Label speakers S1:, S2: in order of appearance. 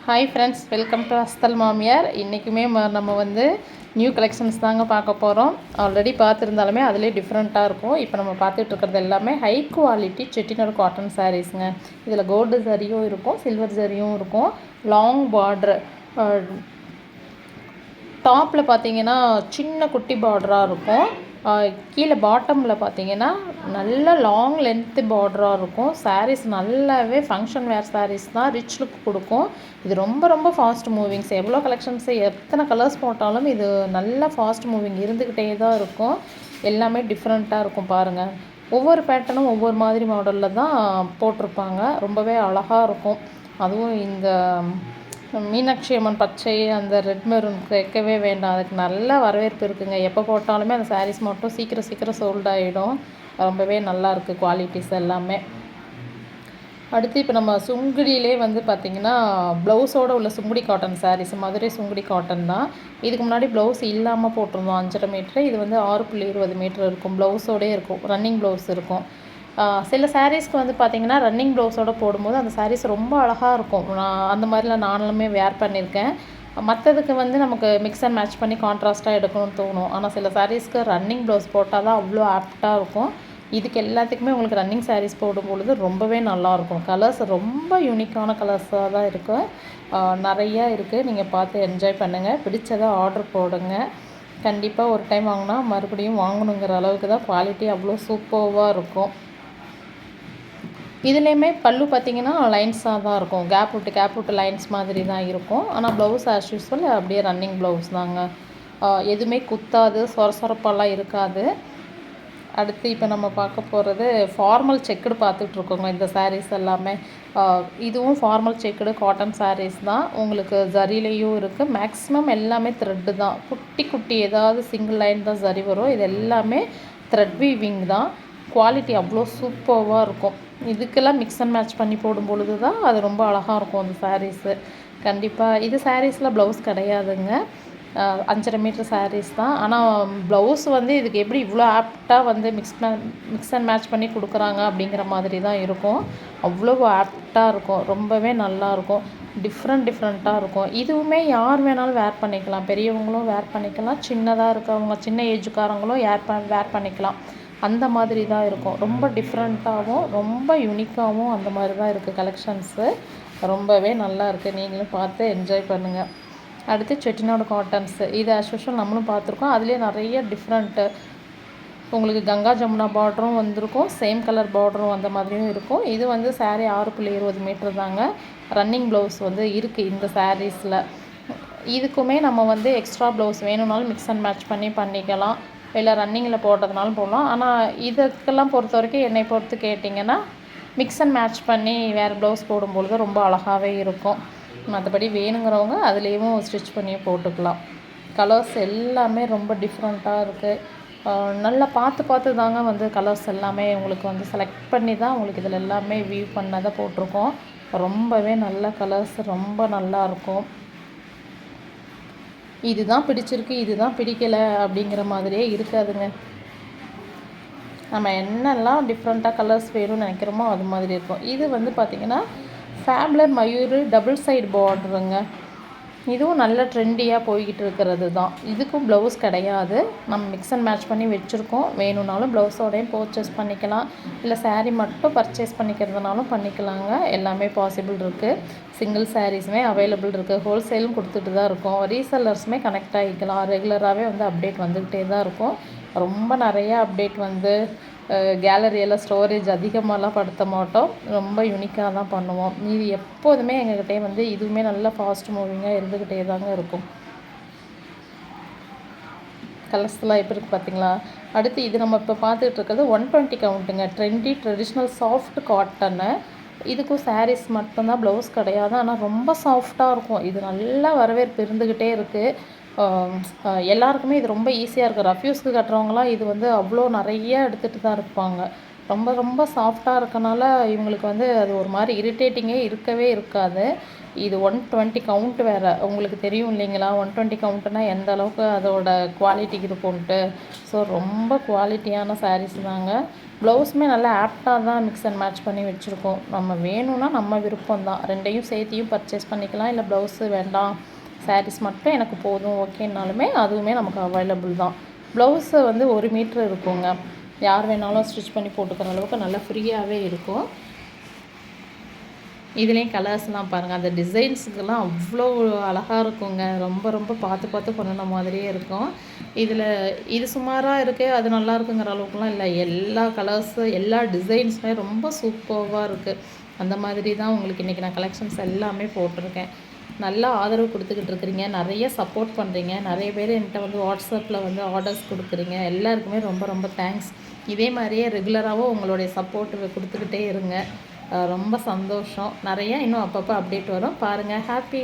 S1: Hi friends, welcome to அஸ்தல் மாமியார். இன்றைக்குமே நம்ம வந்து நியூ கலெக்ஷன்ஸ் தாங்க பார்க்க போகிறோம். ஆல்ரெடி பார்த்துருந்தாலுமே அதிலே டிஃப்ரெண்ட்டாக இருக்கும். இப்போ நம்ம பார்த்துட்டு இருக்கிறது எல்லாமே ஹை குவாலிட்டி செட்டிநாடு காட்டன் சாரீஸுங்க. இதில் கோல்டு ஜரியும் இருக்கும், சில்வர் ஜரியும் இருக்கும். லாங் பார்டர், டாப்பில் பார்த்தீங்கன்னா சின்ன குட்டி பார்டராக இருக்கும். கீழே பாட்டமில் பார்த்தீங்கன்னா நல்ல லாங் லென்த்து பார்டராக இருக்கும். சாரீஸ் நல்லாவே ஃபங்க்ஷன் வேர் சாரீஸ் தான், ரிச் லுக் கொடுக்கும். இது ரொம்ப ரொம்ப ஃபாஸ்ட் மூவிங்ஸ். எவ்வளோ கலெக்ஷன்ஸு எத்தனை கலர்ஸ் போட்டாலும் இது நல்ல ஃபாஸ்ட் மூவிங் இருந்துக்கிட்டே தான் இருக்கும். எல்லாமே டிஃப்ரெண்ட்டாக இருக்கும் பாருங்கள். ஒவ்வொரு பேட்டர்னும் ஒவ்வொரு மாதிரி மாடலில் தான் போட்டிருப்பாங்க. ரொம்பவே அழகாக இருக்கும். அதுவும் இந்த மீனாட்சி அம்மன் பச்சை, அந்த ரெட் மெரூன் கேட்கவே வேண்டாம். அதுக்கு நல்ல வரவேற்பு இருக்குங்க. எப்போ போட்டாலுமே அந்த சாரீஸ் மட்டும் சீக்கிரம் சோல்ட் ஆகிடும். ரொம்பவே நல்லா இருக்குது குவாலிட்டிஸ் எல்லாமே. அடுத்து இப்போ நம்ம சுங்குடியிலே வந்து பார்த்திங்கன்னா ப்ளவுஸோடு உள்ள சுங்குடி காட்டன் சாரீஸ், மதுரை சுங்குடி காட்டன் தான். இதுக்கு முன்னாடி ப்ளவுஸ் இல்லாமல் போட்டிருந்தோம் 5.5 மீட்ரு. இது வந்து 6.20 மீட்ரு இருக்கும். ப்ளவுஸோடே இருக்கும், ரன்னிங் ப்ளவுஸ் இருக்கும். சில சாரீஸ்க்கு வந்து பார்த்திங்கன்னா ரன்னிங் ப்ளவுஸோடு போடும்போது அந்த சாரீஸ் ரொம்ப அழகாக இருக்கும். அந்த மாதிரிலாம் நானுமே வேர் பண்ணியிருக்கேன். மற்றதுக்கு வந்து நமக்கு மிக்ஸ் அண்ட் மேட்ச் பண்ணி கான்ட்ராஸ்ட்டாக எடுக்கணும்னு தோணும். ஆனால் சில சாரீஸ்க்கு ரன்னிங் ப்ளவுஸ் போட்டால் தான் அவ்வளோ ஆப்டாக இருக்கும். இதுக்கு எல்லாத்துக்குமே உங்களுக்கு ரன்னிங் சாரீஸ் போடும்பொழுது ரொம்பவே நல்லாயிருக்கும். கலர்ஸ் ரொம்ப யூனிக்கான கலர்ஸாக தான் இருக்குது. நிறையா இருக்குது. நீங்கள் பார்த்து என்ஜாய் பண்ணுங்கள். பிடிச்சதை ஆர்டர் போடுங்க. கண்டிப்பாக ஒரு டைம் வாங்கினா மறுபடியும் வாங்கணுங்கிற அளவுக்கு தான் குவாலிட்டி அவ்வளோ சூப்பராக இருக்கும். இதுலேயுமே பல்லு பார்த்திங்கன்னா லைன்ஸாக தான் இருக்கும். கேப் விட்டு லைன்ஸ் மாதிரி தான் இருக்கும். ஆனால் ப்ளவுஸ் ஆஸ் யூஸ்வல் அப்படியே ரன்னிங் ப்ளவுஸ் தாங்க. எதுவுமே குத்தாது, சொரசொரப்பெல்லாம் இருக்காது. அடுத்து இப்போ நம்ம பார்க்க போகிறது ஃபார்மல் செக்குடு பார்த்துட்ருக்கோங்க. இந்த சாரீஸ் எல்லாமே இதுவும் ஃபார்மல் செக்குடு காட்டன் சாரீஸ் தான். உங்களுக்கு ஜரிலையும் இருக்குது. மேக்ஸிமம் எல்லாமே த்ரெட்டு தான். குட்டி ஏதாவது சிங்கிள் லைன் தான் ஜரி வரும். இது எல்லாமே த்ரெட் வீவிங் தான். குவாலிட்டி அவ்வளோ சூப்பராக இருக்கும். இதுக்கெல்லாம் மிக்ஸ் அண்ட் மேட்ச் பண்ணி போடும் பொழுது தான் அது ரொம்ப அழகாக இருக்கும் அந்த சாரீஸு. கண்டிப்பாக இது சாரீஸில் ப்ளவுஸ் கிடையாதுங்க. 5.5 மீட்ரு சாரீஸ் தான். ஆனால் ப்ளவுஸ் வந்து இதுக்கு எப்படி இவ்வளோ ஆப்டாக வந்து மிக்ஸ் அண்ட் மேட்ச் பண்ணி கொடுக்குறாங்க அப்படிங்கிற மாதிரி தான் இருக்கும். அவ்வளோ ஆப்டாக இருக்கும். ரொம்பவே நல்லாயிருக்கும். டிஃப்ரெண்ட்டாக இருக்கும். இதுவுமே யார் வேணாலும் வேர் பண்ணிக்கலாம். பெரியவங்களும் வேர் பண்ணிக்கலாம், சின்னதாக இருக்கவங்க சின்ன ஏஜுக்காரங்களும் வேர் பண்ணிக்கலாம். அந்த மாதிரி தான் இருக்கும். ரொம்ப டிஃப்ரெண்ட்டாகவும் ரொம்ப யூனிக்காகவும் அந்த மாதிரி தான் இருக்குது கலெக்ஷன்ஸு. ரொம்பவே நல்லா இருக்குது. நீங்களும் பார்த்து என்ஜாய் பண்ணுங்கள். அடுத்து செட்டிநாடு காட்டன்ஸு. இது ஆஸ் யூஷுவல் நம்மளும் பார்த்துருக்கோம். அதுலேயே நிறைய டிஃப்ரெண்ட்டு. உங்களுக்கு கங்கா ஜமுனா பார்டரும் வந்திருக்கும், சேம் கலர் பார்டரும் அந்த மாதிரியும் இருக்கும். இது வந்து சாரீ 6.20 மீட்ரு தாங்க. ரன்னிங் ப்ளவுஸ் வந்து இருக்குது இந்த சாரீஸில். இதுக்குமே நம்ம வந்து எக்ஸ்ட்ரா ப்ளவுஸ் வேணும்னாலும் மிக்ஸ் அண்ட் மேட்ச் பண்ணிக்கலாம். இல்லை ரன்னிங்கில் போடுறதுனாலும் போடலாம். ஆனால் இதுக்கெல்லாம் பொறுத்த வரைக்கும் என்னை பொறுத்து கேட்டிங்கன்னா மிக்ஸ் அண்ட் மேட்ச் பண்ணி வேறு ப்ளவுஸ் போடும்பொழுது ரொம்ப அழகாகவே இருக்கும். மற்றபடி வேணுங்கிறவங்க அதுலேயும் ஸ்டிச் பண்ணி போட்டுக்கலாம். கலர்ஸ் எல்லாமே ரொம்ப டிஃப்ரெண்ட்டாக இருக்குது. நல்லா பார்த்து தாங்க வந்து கலர்ஸ் எல்லாமே உங்களுக்கு வந்து செலக்ட் பண்ணி தான் உங்களுக்கு இதில் எல்லாமே வியூ பண்ணதை போட்டிருக்கோம். ரொம்பவே நல்ல கலர்ஸ், ரொம்ப நல்லாயிருக்கும். இதுதான் பிடிச்சிருக்கு, இதுதான் பிடிக்கலை அப்படிங்கிற மாதிரியே இருக்காதுங்க. நம்ம என்னெல்லாம் டிஃப்ரெண்ட்டாக கலர்ஸ் வேணும்னு நினைக்கிறோமோ அது மாதிரி இருக்கும். இது வந்து பார்த்திங்கன்னா ஃபேப்லர் மயூர் டபுள் சைடு பார்டருங்க. இதுவும் நல்ல ட்ரெண்டியாக போய்கிட்டு இருக்கிறது தான். இதுக்கும் ப்ளவுஸ் கிடையாது. நம்ம மிக்ஸ் அண்ட் மேட்ச் பண்ணி வச்சுருக்கோம். வேணும்னாலும் ப்ளவுஸோடையும் பர்ச்சேஸ் பண்ணிக்கலாம். இல்லை சாரீ மட்டும் பர்ச்சேஸ் பண்ணிக்கிறதுனாலும் பண்ணிக்கலாங்க. எல்லாமே பாசிபிள் இருக்குது. சிங்கிள் சாரீஸுமே அவைலபிள் இருக்குது. ஹோல்சேலும் கொடுத்துட்டு தான் இருக்கோம். ரீசெல்லர்ஸுமே கனெக்ட் ஆகிக்கலாம். ரெகுலராகவே வந்து அப்டேட் வந்துக்கிட்டே தான் இருக்கும். ரொம்ப நிறையா அப்டேட் வந்து கேலரியெல்லாம் ஸ்டோரேஜ் அதிகமாகலாம் படுத்த மாட்டோம். ரொம்ப யூனிக்காக தான் பண்ணுவோம். இது எப்போதுமே எங்கள்கிட்டே வந்து இதுவுமே நல்ல ஃபாஸ்ட் மூவிங்காக இருந்துக்கிட்டே தாங்க இருக்கும். கலர்ஸ்லாம் எப்படி இருக்குது பார்த்தீங்களா? அடுத்து இது நம்ம இப்போ பார்த்துட்டு இருக்கிறது 120 கவுண்ட்டுங்க. Traditional soft cotton. இதுக்கும் சாரீஸ் மட்டும்தான், ப்ளவுஸ் கிடையாது. ஆனால் ரொம்ப சாஃப்டாக இருக்கும். இது நல்லா வரவேற்பு இருந்துக்கிட்டே இருக்குது. எல்லாருக்குமே இது ரொம்ப ஈஸியாக இருக்குது. ரஃப்யூஸ்க்கு கட்டுறவங்களாம் இது வந்து அவ்வளோ நிறைய எடுத்துகிட்டு தான் இருப்பாங்க. ரொம்ப ரொம்ப சாஃப்டாக இருக்கனால இவங்களுக்கு வந்து அது ஒரு மாதிரி இரிட்டேட்டிங்கே இருக்கவே இருக்காது. இது 120 கவுண்ட் வேறு, உங்களுக்கு தெரியும் இல்லைங்களா? 120 கவுண்ட்டுனா எந்த அளவுக்கு அதோட குவாலிட்டி இருக்கும்ன்ட்டு. ஸோ ரொம்ப குவாலிட்டியான சாரீஸ் தாங்க. ப்ளவுஸுமே நல்லா ஆப்டாக தான் மிக்ஸ் அண்ட் மேட்ச் பண்ணி வச்சுருக்கோம். நம்ம வேணும்னா நம்ம விருப்பம் தான், ரெண்டையும் சேர்த்தியும் பர்ச்சேஸ் பண்ணிக்கலாம். இல்லை ப்ளவுஸு வேண்டாம், சாரீஸ் மட்டும் எனக்கு போதும் ஓகேனாலுமே அதுவுமே நமக்கு அவைலபிள் தான். ப்ளவுஸு வந்து 1 மீட்ரு இருக்குங்க. யார் வேணாலும் ஸ்டிச் பண்ணி போட்டுக்கிற அளவுக்கு நல்லா ஃப்ரீயாகவே இருக்கும். இதுலேயும் கலர்ஸ்லாம் பாருங்கள், அந்த டிசைன்ஸுக்கெல்லாம் அவ்வளோ அழகாக இருக்குங்க. ரொம்ப ரொம்ப பார்த்து பார்த்து பண்ணுன மாதிரியே இருக்கும். இதில் இது சுமாராக இருக்குது, அது நல்லா இருக்குங்கிற அளவுக்குலாம் இல்லை. எல்லா கலர்ஸு எல்லா டிசைன்ஸுமே ரொம்ப சூப்பர்வாக இருக்குது. அந்த மாதிரி தான் உங்களுக்கு இன்றைக்கி நான் கலெக்ஷன்ஸ் எல்லாமே போட்டிருக்கேன். நல்லா ஆதரவு கொடுத்துக்கிட்டு இருக்கிறீங்க, நிறைய சப்போர்ட் பண்ணுறீங்க. நிறைய பேர் என்கிட்ட வந்து வாட்ஸ்அப்பில் வந்து ஆர்டர்ஸ் கொடுக்குறீங்க. எல்லாருக்குமே ரொம்ப ரொம்ப தேங்க்ஸ். இதே மாதிரியே ரெகுலராகவும் உங்களுடைய சப்போர்ட் கொடுத்துக்கிட்டே இருங்க. ரொம்ப சந்தோஷம். நிறைய இன்னும் அப்பப்போ அப்டேட் வரும் பாருங்கள். ஹாப்பி